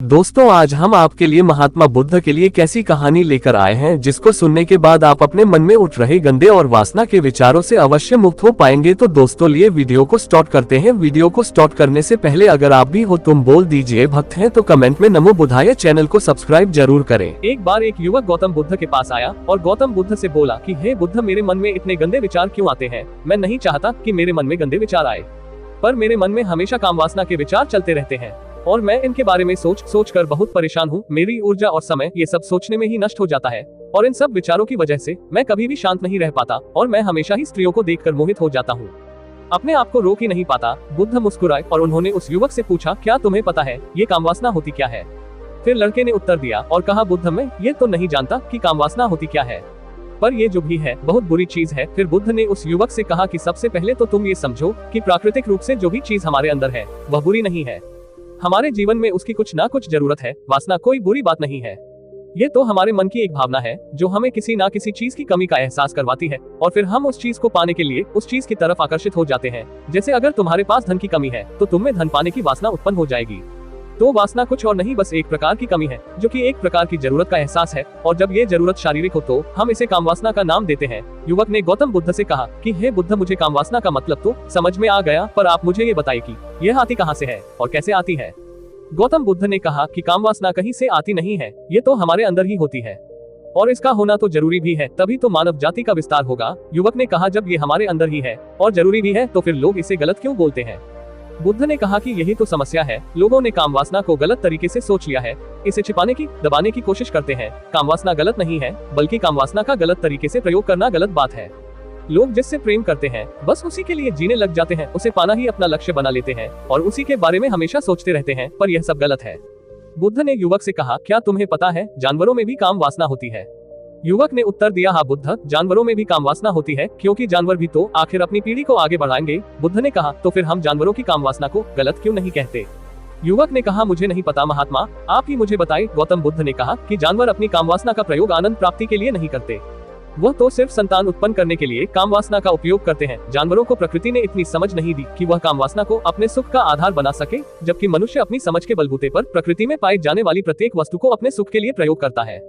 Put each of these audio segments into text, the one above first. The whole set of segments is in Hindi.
दोस्तों आज हम आपके लिए महात्मा बुद्ध के लिए एक ऐसी कहानी लेकर आए हैं जिसको सुनने के बाद आप अपने मन में उठ रहे गंदे और वासना के विचारों से अवश्य मुक्त हो पाएंगे। तो दोस्तों लिए वीडियो को स्टार्ट करते हैं। वीडियो को स्टार्ट करने से पहले अगर आप भी हो तुम बोल दीजिए भक्त हैं तो कमेंट में नमो बुद्धाय चैनल को सब्सक्राइब जरूर करें। एक बार एक युवक गौतम बुद्ध के पास आया और गौतम बुद्ध से बोला कि हे बुद्ध, मेरे मन में इतने गंदे विचार क्यों आते हैं। मैं नहीं चाहता कि मेरे मन में गंदे विचार आए, पर मेरे मन में हमेशा कामवासना के विचार चलते रहते हैं और मैं इनके बारे में सोच कर बहुत परेशान हूँ। मेरी ऊर्जा और समय ये सब सोचने में ही नष्ट हो जाता है और इन सब विचारों की वजह से मैं कभी भी शांत नहीं रह पाता और मैं हमेशा ही स्त्रियों को देखकर मोहित हो जाता हूँ, अपने आप को रोक ही नहीं पाता। बुद्ध मुस्कुराए और उन्होंने उस युवक से पूछा, क्या तुम्हें पता है ये कामवासना होती क्या है? फिर लड़के ने उत्तर दिया और कहा, बुद्ध, मैं ये तो नहीं जानता कि कामवासना होती क्या है, पर ये जो भी है बहुत बुरी चीज है। फिर बुद्ध ने उस युवक से कहा कि सबसे पहले तो तुम ये समझो कि प्राकृतिक रूप से जो भी चीज हमारे अंदर है वह बुरी नहीं है। हमारे जीवन में उसकी कुछ ना कुछ जरूरत है। वासना कोई बुरी बात नहीं है, ये तो हमारे मन की एक भावना है जो हमें किसी ना किसी चीज की कमी का एहसास करवाती है और फिर हम उस चीज को पाने के लिए उस चीज की तरफ आकर्षित हो जाते हैं। जैसे अगर तुम्हारे पास धन की कमी है तो तुम में धन पाने की वासना उत्पन्न हो जाएगी। तो वासना कुछ और नहीं बस एक प्रकार की कमी है जो कि एक प्रकार की जरूरत का एहसास है और जब ये जरूरत शारीरिक हो तो हम इसे कामवासना का नाम देते हैं। युवक ने गौतम बुद्ध से कहा कि हे बुद्ध, मुझे कामवासना का मतलब तो समझ में आ गया, पर आप मुझे ये बताइए कि यह आती कहाँ से है और कैसे आती है। गौतम बुद्ध ने कहा कि कामवासना कहीं से आती नहीं है, ये तो हमारे अंदर ही होती है और इसका होना तो जरूरी भी है, तभी तो मानव जाति का विस्तार होगा। युवक ने कहा, जब ये हमारे अंदर ही है और जरूरी भी है तो फिर लोग इसे गलत क्यों बोलते हैं? बुद्ध ने कहा कि यही तो समस्या है, लोगों ने कामवासना को गलत तरीके से सोच लिया है, इसे छिपाने की दबाने की कोशिश करते हैं। कामवासना गलत नहीं है, बल्कि कामवासना का गलत तरीके से प्रयोग करना गलत बात है। लोग जिससे प्रेम करते हैं बस उसी के लिए जीने लग जाते हैं, उसे पाना ही अपना लक्ष्य बना लेते हैं और उसी के बारे में हमेशा सोचते रहते हैं, पर यह सब गलत है। बुद्ध ने युवक से कहा, क्या तुम्हें पता है जानवरों में भी काम वासना होती है? युवक ने उत्तर दिया, हाँ बुद्ध, जानवरों में भी काम वासना होती है, क्योंकि जानवर भी तो आखिर अपनी पीढ़ी को आगे बढ़ाएंगे। बुद्ध ने कहा, तो फिर हम जानवरों की काम वासना को गलत क्यों नहीं कहते? युवक ने कहा, मुझे नहीं पता महात्मा, आप ही मुझे बताइए। गौतम बुद्ध ने कहा कि जानवर अपनी काम वासना का प्रयोग आनंद प्राप्ति के लिए नहीं करते, वह तो सिर्फ संतान उत्पन्न करने के लिए काम वासना का उपयोग करते हैं। जानवरों को प्रकृति ने इतनी समझ नहीं दी कि वह काम वासना को अपने सुख का आधार बना सके, जबकि मनुष्य अपनी समझ के बलबूते पर प्रकृति में पाई जाने वाली प्रत्येक वस्तु को अपने सुख के लिए प्रयोग करता है।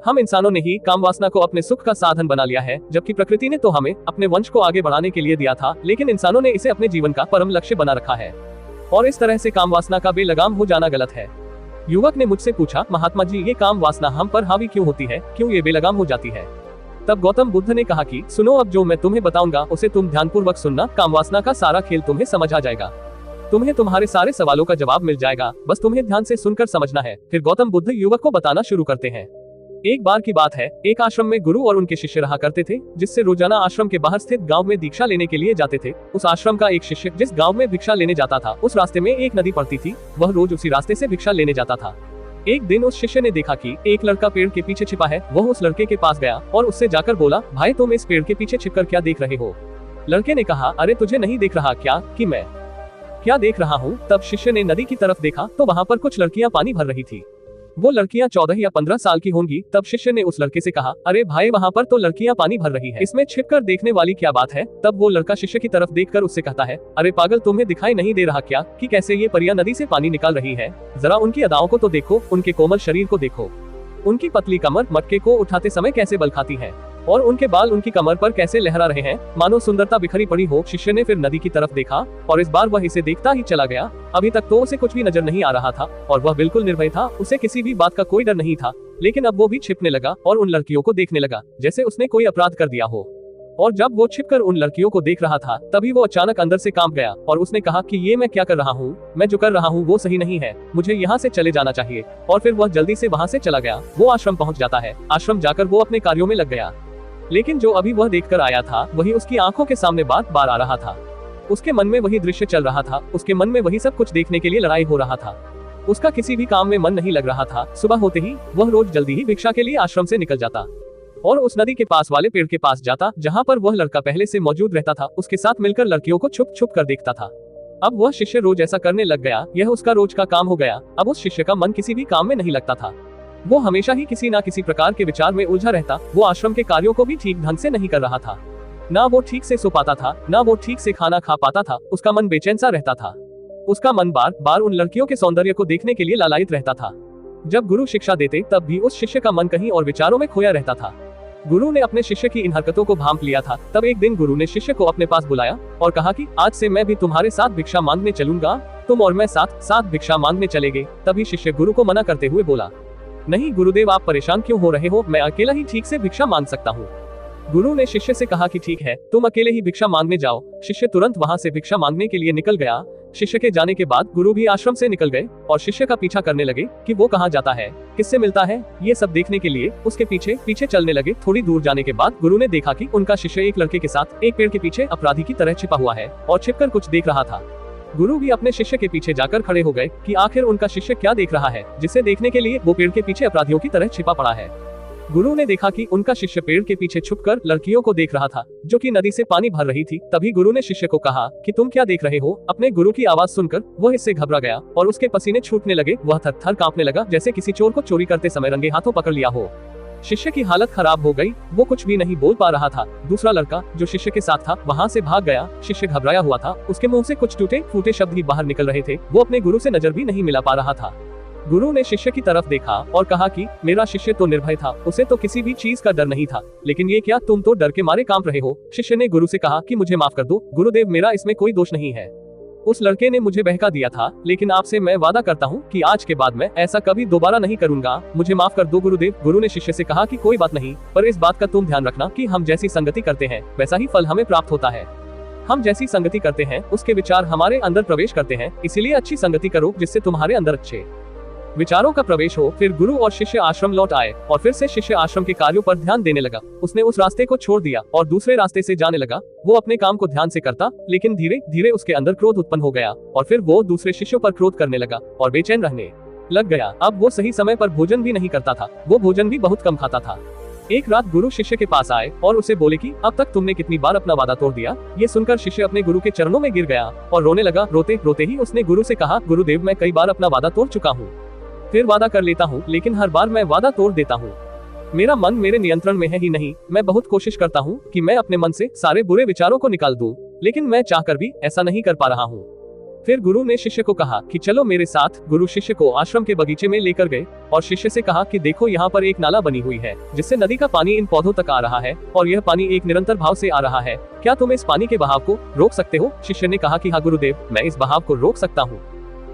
हम इंसानों ने ही काम वासना को अपने सुख का साधन बना लिया है, जबकि प्रकृति ने तो हमें अपने वंश को आगे बढ़ाने के लिए दिया था, लेकिन इंसानों ने इसे अपने जीवन का परम लक्ष्य बना रखा है और इस तरह से काम वासना का बेलगाम हो जाना गलत है। युवक ने मुझसे पूछा, महात्मा जी, ये काम वासना हम पर हावी क्यों होती है, क्यों ये बेलगाम हो जाती है? तब गौतम बुद्ध ने कहा कि सुनो, अब जो मैं तुम्हें बताऊंगा उसे तुम ध्यानपूर्वक सुनना। कामवासना का सारा खेल तुम्हें समझ आ जाएगा, तुम्हें तुम्हारे सारे सवालों का जवाब मिल जाएगा, बस तुम्हें ध्यान से सुनकर समझना है। फिर गौतम बुद्ध युवक को बताना शुरू करते हैं। एक बार की बात है, एक आश्रम में गुरु और उनके शिष्य रहा करते थे, जिससे रोजाना आश्रम के बाहर स्थित गांव में दीक्षा लेने के लिए जाते थे। उस आश्रम का एक शिष्य जिस गांव में भिक्षा लेने जाता था, उस रास्ते में एक नदी पड़ती थी, वह रोज उसी रास्ते से भिक्षा लेने जाता था। एक दिन उस शिष्य ने देखा कि एक लड़का पेड़ के पीछे छिपा है। वह उस लड़के के पास गया और उससे जाकर बोला, भाई तुम इस पेड़ के पीछे छिपकर क्या देख रहे हो? लड़के ने कहा, अरे तुझे नहीं देख रहा क्या कि मैं क्या देख रहा हूँ? तब शिष्य ने नदी की तरफ देखा तो वहाँ पर कुछ लड़कियां पानी भर रही थी। वो लड़कियां 14 या 15 साल की होंगी। तब शिष्य ने उस लड़के से कहा, अरे भाई, वहाँ पर तो लड़कियां पानी भर रही हैं, इसमें छिपकर देखने वाली क्या बात है? तब वो लड़का शिष्य की तरफ देखकर उससे कहता है, अरे पागल, तुम्हें दिखाई नहीं दे रहा क्या कि कैसे ये परियां नदी से पानी निकाल रही है? जरा उनकी अदाओं को तो देखो, उनके कोमल शरीर को देखो, उनकी पतली कमर मटके को उठाते समय कैसे बल खाती है और उनके बाल उनकी कमर पर कैसे लहरा रहे हैं, मानो सुंदरता बिखरी पड़ी हो। शिष्य ने फिर नदी की तरफ देखा और इस बार वह इसे देखता ही चला गया। अभी तक तो उसे कुछ भी नजर नहीं आ रहा था और वह बिल्कुल निर्भय था, उसे किसी भी बात का कोई डर नहीं था। लेकिन अब वो भी छिपने लगा और उन लड़कियों को देखने लगा जैसे उसने कोई अपराध कर दिया हो। और जब वो छिपकर उन लड़कियों को देख रहा था, तभी वो अचानक अंदर से कांप गया और उसने कहा कि ये मैं क्या कर रहा हूँ, मैं जो कर रहा हूँ वो सही नहीं है, मुझे यहाँ से चले जाना चाहिए। और फिर वह जल्दी से वहाँ से चला गया। वो आश्रम पहुँच जाता है। आश्रम जाकर वो अपने कार्यों में लग गया, लेकिन जो अभी वह देखकर आया था वही उसकी आंखों के सामने बार बार आ रहा था। उसके मन में वही दृश्य चल रहा था, उसके मन में वही सब कुछ देखने के लिए लड़ाई हो रहा था। उसका किसी भी काम में मन नहीं लग रहा था। सुबह होते ही वह रोज जल्दी ही भिक्षा के लिए आश्रम से निकल जाता और उस नदी के पास वाले पेड़ के पास जाता जहाँ पर वह लड़का पहले से मौजूद रहता था। उसके साथ मिलकर लड़कियों को छुप छुप कर देखता था। अब वह शिष्य रोज ऐसा करने लग गया, यह उसका रोज का काम हो गया। अब उस शिष्य का मन किसी भी काम में नहीं लगता था, वो हमेशा ही किसी न किसी प्रकार के विचार में उलझा रहता। वो आश्रम के कार्यों को भी ठीक ढंग से नहीं कर रहा था, ना वो ठीक से सो पाता था, ना वो ठीक से खाना खा पाता था। उसका मन बेचैन सा रहता था। उसका मन बार बार उन लड़कियों के सौंदर्य को देखने के लिए लालायित रहता था। जब गुरु शिक्षा देते तब भी उस शिष्य का मन कहीं और विचारों में खोया रहता था। गुरु ने अपने शिष्य की इन हरकतों को भांप लिया था। तब एक दिन गुरु ने शिष्य को अपने पास बुलाया और कहा कि आज से मैं भी तुम्हारे साथ भिक्षा मांगने चलूंगा, तुम और मैं साथ साथ भिक्षा मांगने चलेंगे। तभी शिष्य गुरु को मना करते हुए बोला, नहीं गुरुदेव, आप परेशान क्यों हो रहे हो, मैं अकेला ही ठीक से भिक्षा मांग सकता हूँ। गुरु ने शिष्य से कहा कि ठीक है, तुम अकेले ही भिक्षा मांगने जाओ। शिष्य तुरंत वहां से भिक्षा मांगने के लिए निकल गया। शिष्य के जाने के बाद गुरु भी आश्रम से निकल गए और शिष्य का पीछा करने लगे कि वो कहाँ जाता है, किससे मिलता है। ये सब देखने के लिए उसके पीछे पीछे चलने लगे। थोड़ी दूर जाने के बाद गुरु ने देखा कि उनका शिष्य एक लड़के के साथ एक पेड़ के पीछे अपराधी की तरह छिपा हुआ है और छिपकर कुछ देख रहा था। गुरु भी अपने शिष्य के पीछे जाकर खड़े हो गए कि आखिर उनका शिष्य क्या देख रहा है, जिसे देखने के लिए वो पेड़ के पीछे अपराधियों की तरह छिपा पड़ा है। गुरु ने देखा कि उनका शिष्य पेड़ के पीछे छुपकर लड़कियों को देख रहा था, जो कि नदी से पानी भर रही थी। तभी गुरु ने शिष्य को कहा कि तुम क्या देख रहे हो। अपने गुरु की आवाज सुनकर वह इससे घबरा गया और उसके पसीने छूटने लगे। वह थर-थर कांपने लगा, जैसे किसी चोर को चोरी करते समय रंगे हाथों पकड़ लिया हो। शिष्य की हालत खराब हो गई, वो कुछ भी नहीं बोल पा रहा था। दूसरा लड़का जो शिष्य के साथ था वहाँ से भाग गया। शिष्य घबराया हुआ था, उसके मुंह से कुछ टूटे फूटे शब्द ही बाहर निकल रहे थे। वो अपने गुरु से नजर भी नहीं मिला पा रहा था। गुरु ने शिष्य की तरफ देखा और कहा कि मेरा शिष्य तो निर्भय था, उसे तो किसी भी चीज का डर नहीं था, लेकिन ये क्या, तुम तो डर के मारे कांप रहे हो। शिष्य ने गुरु से कहा कि मुझे माफ कर दो गुरुदेव, मेरा इसमें कोई दोष नहीं है। उस लड़के ने मुझे बहका दिया था, लेकिन आपसे मैं वादा करता हूँ कि आज के बाद मैं ऐसा कभी दोबारा नहीं करूंगा। मुझे माफ कर दो गुरुदेव। गुरु ने शिष्य से कहा कि कोई बात नहीं, पर इस बात का तुम ध्यान रखना कि हम जैसी संगति करते हैं वैसा ही फल हमें प्राप्त होता है। हम जैसी संगति करते हैं उसके विचार हमारे अंदर प्रवेश करते हैं, इसीलिए अच्छी संगति करो जिससे तुम्हारे अंदर अच्छे विचारों का प्रवेश हो। फिर गुरु और शिष्य आश्रम लौट आए और फिर से शिष्य आश्रम के कार्यों पर ध्यान देने लगा। उसने उस रास्ते को छोड़ दिया और दूसरे रास्ते से जाने लगा। वो अपने काम को ध्यान से करता, लेकिन धीरे धीरे उसके अंदर क्रोध उत्पन्न हो गया और फिर वो दूसरे शिष्यों पर क्रोध करने लगा और बेचैन रहने लग गया। अब वो सही समय पर भोजन भी नहीं करता था, वो भोजन भी बहुत कम खाता था। एक रात गुरु शिष्य के पास आए और उसे बोले कि अब तक तुमने कितनी बार अपना वादा तोड़ दिया। ये सुनकर शिष्य अपने गुरु के चरणों में गिर गया और रोने लगा। रोते रोते ही उसने गुरु से कहा, गुरुदेव, मैं कई बार अपना वादा तोड़ चुका हूँ, फिर वादा कर लेता हूँ, लेकिन हर बार मैं वादा तोड़ देता हूँ। मेरा मन मेरे नियंत्रण में है ही नहीं। मैं बहुत कोशिश करता हूँ कि मैं अपने मन से सारे बुरे विचारों को निकाल दूं, लेकिन मैं चाहकर भी ऐसा नहीं कर पा रहा हूँ। फिर गुरु ने शिष्य को कहा कि चलो मेरे साथ। गुरु शिष्य को आश्रम के बगीचे में लेकर गए और शिष्य से कहा कि देखो, यहाँ पर एक नाला बनी हुई है जिससे नदी का पानी इन पौधों तक आ रहा है और यह पानी एक निरंतर भाव से आ रहा है। क्या तुम इस पानी के बहाव को रोक सकते हो? शिष्य ने कहा कि हाँ गुरुदेव, मैं इस बहाव को रोक सकता हूँ।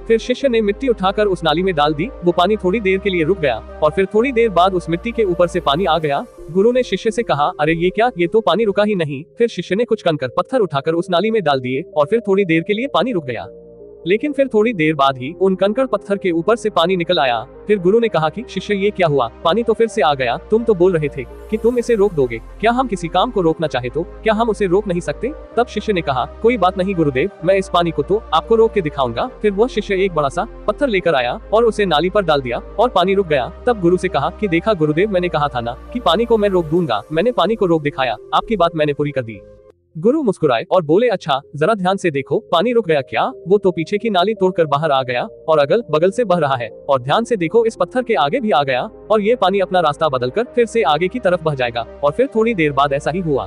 फिर शिष्य ने मिट्टी उठाकर उस नाली में डाल दी। वो पानी थोड़ी देर के लिए रुक गया और फिर थोड़ी देर बाद उस मिट्टी के ऊपर से पानी आ गया। गुरु ने शिष्य से कहा, अरे ये क्या, ये तो पानी रुका ही नहीं। फिर शिष्य ने कुछ कंकड़ पत्थर उठाकर उस नाली में डाल दिए और फिर थोड़ी देर के लिए पानी रुक गया, लेकिन फिर थोड़ी देर बाद ही उन कंकड़ पत्थर के ऊपर से पानी निकल आया। फिर गुरु ने कहा कि शिष्य, ये क्या हुआ, पानी तो फिर से आ गया। तुम तो बोल रहे थे कि तुम इसे रोक दोगे। क्या हम किसी काम को रोकना चाहे तो क्या हम उसे रोक नहीं सकते? तब शिष्य ने कहा, कोई बात नहीं गुरुदेव, मैं इस पानी को तो आपको रोक के दिखाऊंगा। फिर वह शिष्य एक बड़ा सा पत्थर लेकर आया और उसे नाली पर डाल दिया और पानी रुक गया। तब गुरु से कहा कि देखा गुरुदेव, मैंने कहा था ना कि पानी को मैं रोक दूंगा। मैंने पानी को रोक दिखाया, आपकी बात मैंने पूरी कर दी। गुरु मुस्कुराए और बोले, अच्छा जरा ध्यान से देखो, पानी रुक गया क्या? वो तो पीछे की नाली तोड़कर बाहर आ गया और अगल बगल से बह रहा है। और ध्यान से देखो, इस पत्थर के आगे भी आ गया और ये पानी अपना रास्ता बदलकर फिर से आगे की तरफ बह जाएगा। और फिर थोड़ी देर बाद ऐसा ही हुआ।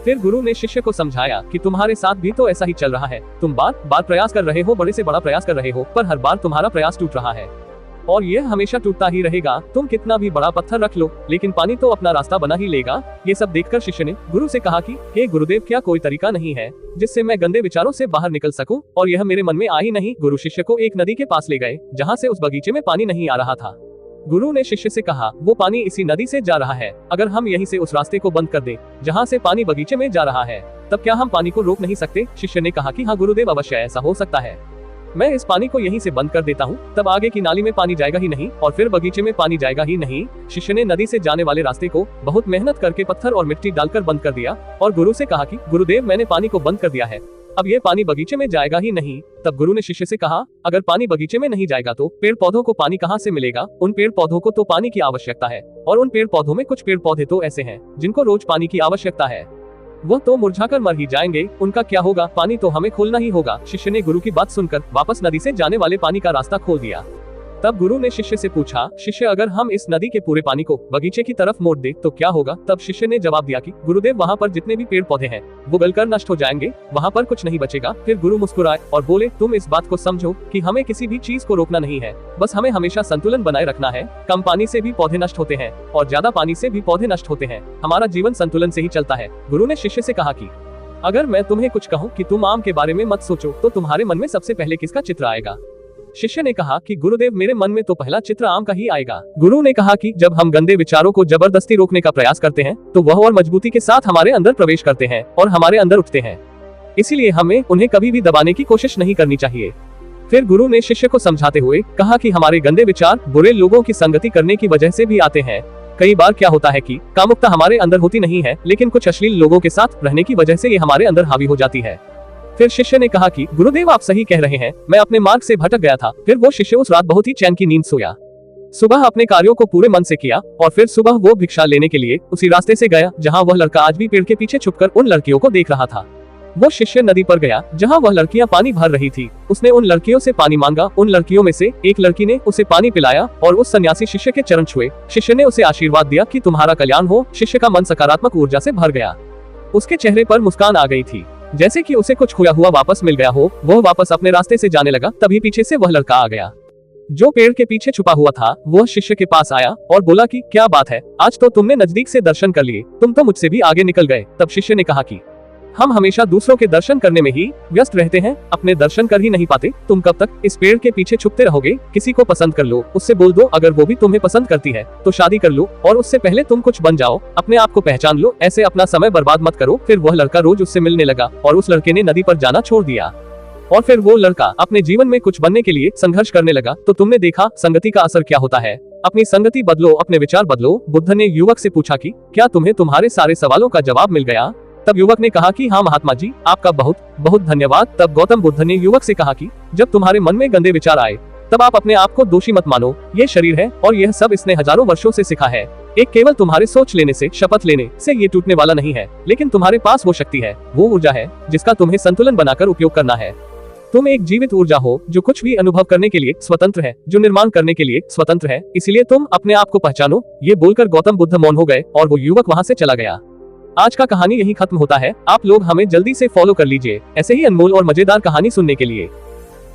फिर गुरु ने शिष्य को समझाया कि तुम्हारे साथ भी तो ऐसा ही चल रहा है। तुम बार बार प्रयास कर रहे हो, बड़े से बड़ा प्रयास कर रहे हो, पर हर बार तुम्हारा प्रयास टूट रहा है और यह हमेशा टूटता ही रहेगा। तुम कितना भी बड़ा पत्थर रख लो, लेकिन पानी तो अपना रास्ता बना ही लेगा। ये सब देखकर शिष्य ने गुरु से कहा कि हे गुरुदेव, क्या कोई तरीका नहीं है जिससे मैं गंदे विचारों से बाहर निकल सकूं? और यह मेरे मन में आ ही नहीं। गुरु शिष्य को एक नदी के पास ले गए जहाँ से उस बगीचे में पानी नहीं आ रहा था। गुरु ने शिष्य से कहा, वो पानी इसी नदी से जा रहा है। अगर हम यहीं से उस रास्ते को बंद कर दें जहाँ से पानी बगीचे में जा रहा है, तब क्या हम पानी को रोक नहीं सकते? शिष्य ने कहा कि हाँ गुरुदेव, अवश्य ऐसा हो सकता है। मैं इस पानी को यहीं से बंद कर देता हूँ, तब आगे की नाली में पानी जाएगा ही नहीं और फिर बगीचे में पानी जाएगा ही नहीं। शिष्य ने नदी से जाने वाले रास्ते को बहुत मेहनत करके पत्थर और मिट्टी डालकर बंद कर दिया और गुरु से कहा कि गुरुदेव, मैंने पानी को बंद कर दिया है, अब ये पानी बगीचे में जाएगा ही नहीं। तब गुरु ने शिष्य से कहा, अगर पानी बगीचे में नहीं जाएगा तो पेड़ पौधों को पानी कहाँ से मिलेगा? उन पेड़ पौधों को तो पानी की आवश्यकता है और उन पेड़ पौधों में कुछ पेड़ पौधे तो ऐसे हैं जिनको रोज पानी की आवश्यकता है, वो तो मुरझाकर मर ही जाएंगे, उनका क्या होगा? पानी तो हमें खोलना ही होगा। शिष्य ने गुरु की बात सुनकर वापस नदी से जाने वाले पानी का रास्ता खोल दिया। तब गुरु ने शिष्य से पूछा, शिष्य अगर हम इस नदी के पूरे पानी को बगीचे की तरफ मोड़ दे तो क्या होगा? तब शिष्य ने जवाब दिया कि गुरुदेव वहाँ पर जितने भी पेड़ पौधे हैं वो गलकर नष्ट हो जाएंगे, वहाँ पर कुछ नहीं बचेगा। फिर गुरु मुस्कुराए और बोले, तुम इस बात को समझो कि हमें किसी भी चीज को रोकना नहीं है, बस हमें हमेशा संतुलन बनाए रखना है। कम पानी से भी पौधे नष्ट होते हैं और ज्यादा पानी से भी पौधे नष्ट होते हैं। हमारा जीवन संतुलन से ही चलता है। गुरु ने शिष्य से कहा कि अगर मैं तुम्हें कुछ कहूँ कि तुम आम के बारे में मत सोचो तो तुम्हारे मन में सबसे पहले किसका चित्र आएगा? शिष्य ने कहा कि गुरुदेव मेरे मन में तो पहला चित्र आम का ही आएगा। गुरु ने कहा कि जब हम गंदे विचारों को जबरदस्ती रोकने का प्रयास करते हैं तो वह और मजबूती के साथ हमारे अंदर प्रवेश करते हैं और हमारे अंदर उठते हैं। इसीलिए हमें उन्हें कभी भी दबाने की कोशिश नहीं करनी चाहिए। फिर गुरु ने शिष्य को समझाते हुए कहा कि हमारे गंदे विचार बुरे लोगों की संगति करने की वजह से भी आते हैं। कई बार क्या होता है कि कामुकता हमारे अंदर होती नहीं है, लेकिन कुछ अश्लील लोगों के साथ रहने की वजह से ये हमारे अंदर हावी हो जाती है। फिर शिष्य ने कहा कि गुरुदेव आप सही कह रहे हैं, मैं अपने मार्ग से भटक गया था। फिर वो शिष्य उस रात बहुत ही चैन की नींद सोया। सुबह अपने कार्यों को पूरे मन से किया और फिर सुबह वो भिक्षा लेने के लिए उसी रास्ते से गया जहाँ वह लड़का आज भी पेड़ के पीछे छुपकर उन लड़कियों को देख रहा था। वो शिष्य नदी पर गया जहाँ वह लड़कियां पानी भर रही थी। उसने उन लड़कियों से पानी मांगा। उन लड़कियों में से एक लड़की ने उसे पानी पिलाया और उस सन्यासी शिष्य के चरण छुए। शिष्य ने उसे आशीर्वाद दिया कि तुम्हारा कल्याण हो। शिष्य का मन सकारात्मक ऊर्जा से भर गया। उसके चेहरे पर मुस्कान आ गई थी, जैसे कि उसे कुछ खोया हुआ वापस मिल गया हो। वह वापस अपने रास्ते से जाने लगा, तभी पीछे से वह लड़का आ गया जो पेड़ के पीछे छुपा हुआ था। वह शिष्य के पास आया और बोला कि क्या बात है, आज तो तुमने नजदीक से दर्शन कर लिए, तुम तो मुझसे भी आगे निकल गए। तब शिष्य ने कहा कि हम हमेशा दूसरों के दर्शन करने में ही व्यस्त रहते हैं, अपने दर्शन कर ही नहीं पाते। तुम कब तक इस पेड़ के पीछे छुपते रहोगे? किसी को पसंद कर लो, उससे बोल दो। अगर वो भी तुम्हें पसंद करती है तो शादी कर लो और उससे पहले तुम कुछ बन जाओ, अपने आप को पहचान लो। ऐसे अपना समय बर्बाद मत करो। फिर वह लड़का रोज उससे मिलने लगा और उस लड़के ने नदी पर जाना छोड़ दिया और फिर वो लड़का अपने जीवन में कुछ बनने के लिए संघर्ष करने लगा। तो तुमने देखा संगति का असर क्या होता है। अपनी संगति बदलो, अपने विचार बदलो। बुद्ध ने युवक से पूछा कि क्या तुम्हें तुम्हारे सारे सवालों का जवाब मिल गया? तब युवक ने कहा कि हाँ महात्मा जी, आपका बहुत बहुत धन्यवाद। तब गौतम बुद्ध ने युवक से कहा कि जब तुम्हारे मन में गंदे विचार आए तब आप अपने आप को दोषी मत मानो। ये शरीर है और यह सब इसने हजारों वर्षों से सीखा है। एक केवल तुम्हारे सोच लेने से, शपथ लेने से ये टूटने वाला नहीं है, लेकिन तुम्हारे पास वो शक्ति है, वो ऊर्जा है जिसका तुम्हें संतुलन बनाकर उपयोग करना है। तुम एक जीवित ऊर्जा हो जो कुछ भी अनुभव करने के लिए स्वतंत्र है, जो निर्माण करने के लिए स्वतंत्र है। इसलिए तुम अपने आप को पहचानो। ये बोलकर गौतम बुद्ध मौन हो गए और वो युवक वहाँ से चला गया। आज का कहानी यही खत्म होता है। आप लोग हमें जल्दी से फॉलो कर लीजिए ऐसे ही अनमोल और मजेदार कहानी सुनने के लिए।